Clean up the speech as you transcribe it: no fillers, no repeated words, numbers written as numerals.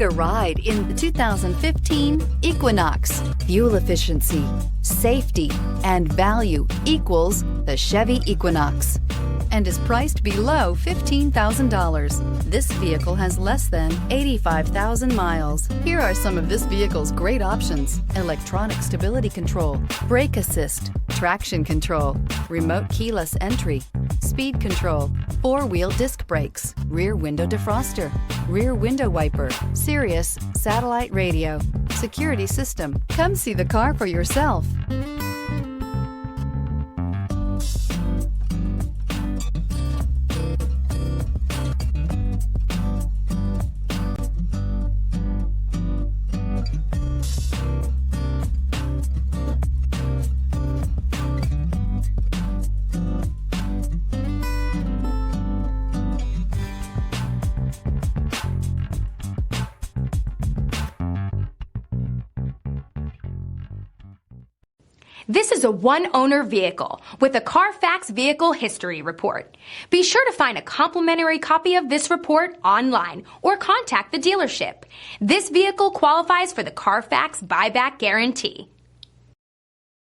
Take a ride in the 2015 Equinox. Fuel efficiency, safety, and value equals the Chevy Equinox and is priced below $15,000. This vehicle has less than 85,000 miles. Here are some of this vehicle's great options: electronic stability control, brake assist, traction control, remote keyless entry, speed control, four-wheel disc brakes, rear window defroster, rear window wiper, Sirius satellite radio, security system. Come see the car for yourself. This is a one-owner vehicle with a Carfax Vehicle History Report. Be sure to find a complimentary copy of this report online or contact the dealership. This vehicle qualifies for the Carfax Buyback Guarantee.